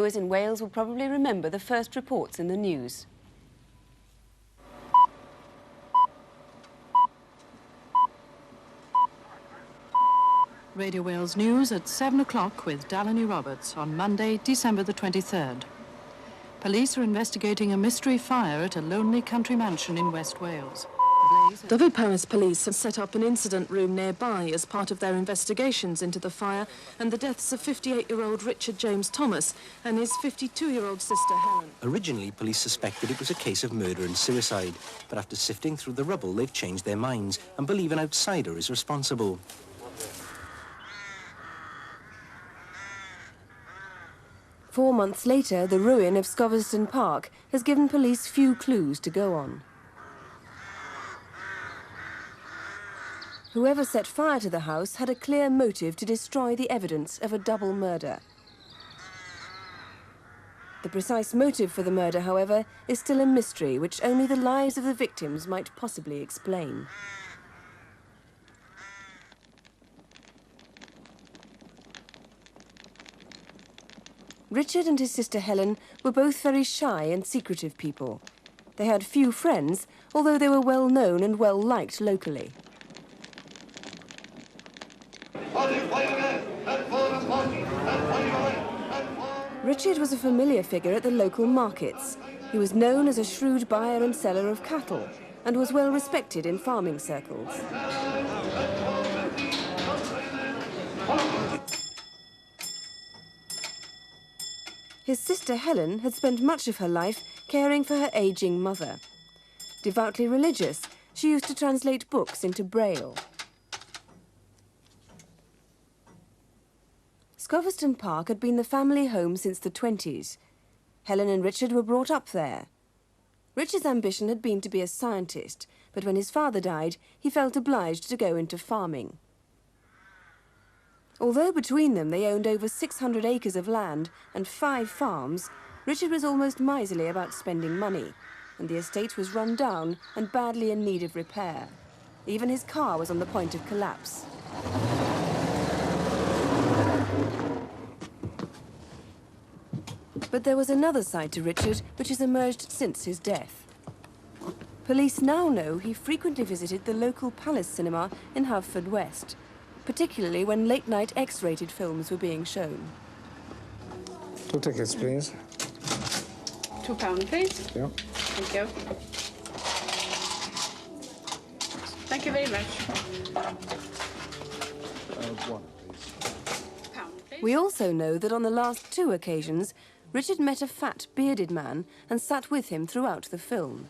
viewers in Wales will probably remember the first reports in the news. Radio Wales News at 7 o'clock with Delaney Roberts on Monday, December the 23rd. Police are investigating a mystery fire at a lonely country mansion in West Wales. Dyfed Paris police have set up an incident room nearby as part of their investigations into the fire and the deaths of 58-year-old Richard James Thomas and his 52-year-old sister Helen. Originally, police suspected it was a case of murder and suicide, but after sifting through the rubble, they've changed their minds and believe an outsider is responsible. Four months later, the ruin of Scoveston Park has given police few clues to go on. Whoever set fire to the house had a clear motive to destroy the evidence of a double murder. The precise motive for the murder, however, is still a mystery which only the lives of the victims might possibly explain. Richard and his sister Helen were both very shy and secretive people. They had few friends, although they were well known and well liked locally. Richard was a familiar figure at the local markets. He was known as a shrewd buyer and seller of cattle and was well respected in farming circles. His sister Helen had spent much of her life caring for her aging mother. Devoutly religious, she used to translate books into Braille. Scoveston Park had been the family home since the 20s. Helen and Richard were brought up there. Richard's ambition had been to be a scientist, but when his father died, he felt obliged to go into farming. Although between them they owned over 600 acres of land and 5 farms, Richard was almost miserly about spending money, and the estate was run down and badly in need of repair. Even his car was on the point of collapse. But there was another side to Richard which has emerged since his death. Police now know he frequently visited the local Palace cinema in Haverfordwest, particularly when late-night X-rated films were being shown. 2 tickets, please. £2, please. Yeah. Thank you. Thank you very much. One, please. £1, please. We also know that on the last 2 occasions, Richard met a fat, bearded man and sat with him throughout the film.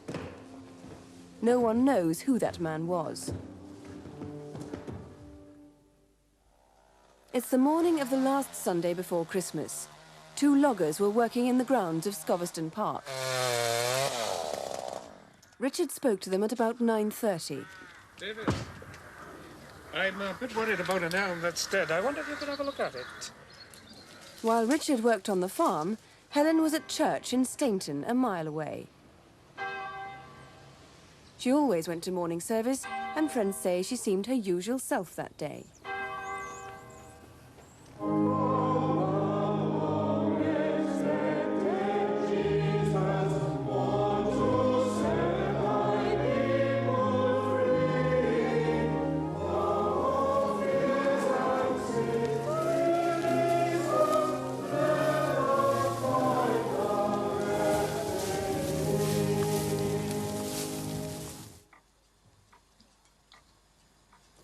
No one knows who that man was. It's the morning of the last Sunday before Christmas. 2 loggers were working in the grounds of Scoveston Park. Richard spoke to them at about 9:30. David, I'm a bit worried about an elm that's dead. I wonder if you could have a look at it. While Richard worked on the farm, Helen was at church in Stainton, a mile away. She always went to morning service, and friends say she seemed her usual self that day.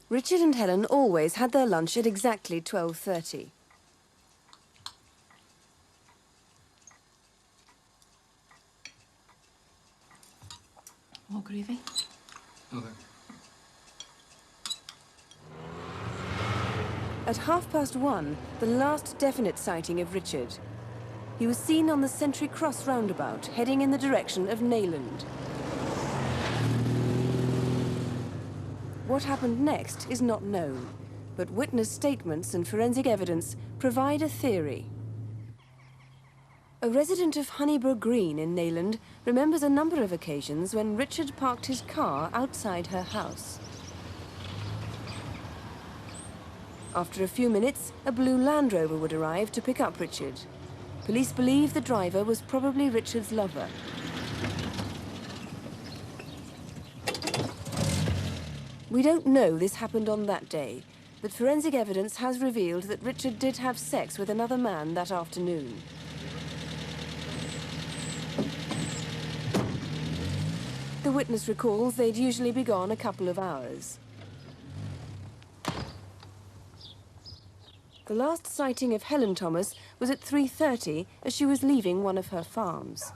Richard and Helen always had their lunch at exactly 12:30. More gravy? Okay. At 1:30, the last definite sighting of Richard. He was seen on the Sentry Cross roundabout, heading in the direction of Nayland. What happened next is not known, but witness statements and forensic evidence provide a theory. A resident of Honeyborough Green in Nayland remembers a number of occasions when Richard parked his car outside her house. After a few minutes, a blue Land Rover would arrive to pick up Richard. Police believe the driver was probably Richard's lover. We don't know this happened on that day, but forensic evidence has revealed that Richard did have sex with another man that afternoon. The witness recalls they'd usually be gone a couple of hours. The last sighting of Helen Thomas was at 3:30 as she was leaving one of her farms.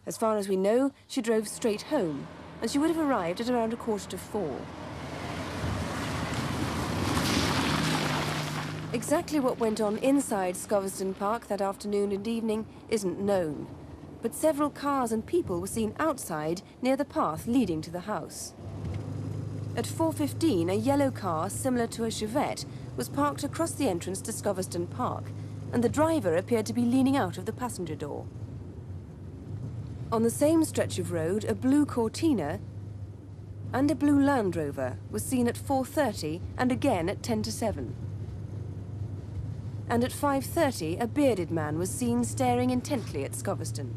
As far as we know, she drove straight home, and she would have arrived at around 3:45. Exactly what went on inside Scoveston Park that afternoon and evening isn't known, but several cars and people were seen outside near the path leading to the house. At 4:15, a yellow car similar to a Chevette was parked across the entrance to Scoveston Park, and the driver appeared to be leaning out of the passenger door. On the same stretch of road, a blue Cortina and a blue Land Rover was seen at 4:30 and again at 7:10. And at 5:30, a bearded man was seen staring intently at Scoveston.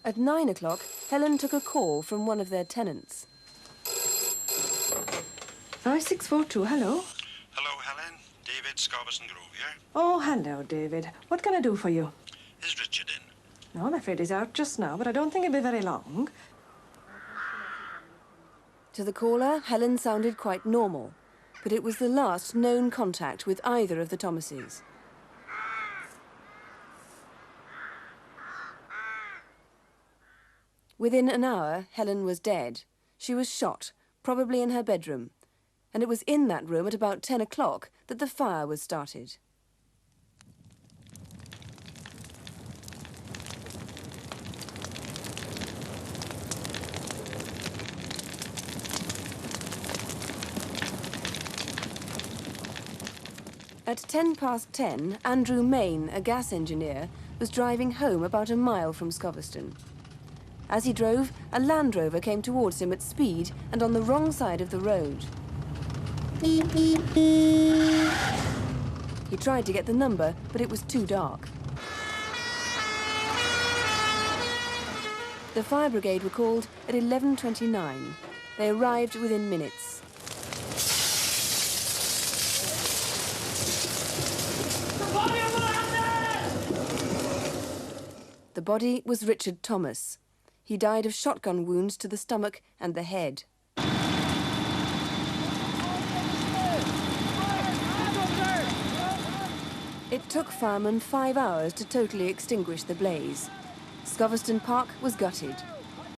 At 9 o'clock, Helen took a call from one of their tenants. 5642, hello. Hello, Helen. David, Scoveston Grove here. Oh, hello, David. What can I do for you? Is Richard in? No, I'm afraid he's out just now, but I don't think he'll be very long. To the caller, Helen sounded quite normal, but it was the last known contact with either of the Thomases. Within an hour, Helen was dead. She was shot, probably in her bedroom, and it was in that room at about 10 o'clock that the fire was started. At 10:10, Andrew Main, a gas engineer, was driving home about a mile from Scoveston. As he drove, a Land Rover came towards him at speed and on the wrong side of the road. He tried to get the number, but it was too dark. The fire brigade were called at 11:29. They arrived within minutes. The body was Richard Thomas. He died of shotgun wounds to the stomach and the head. It took firemen 5 hours to totally extinguish the blaze. Scoveston Park was gutted.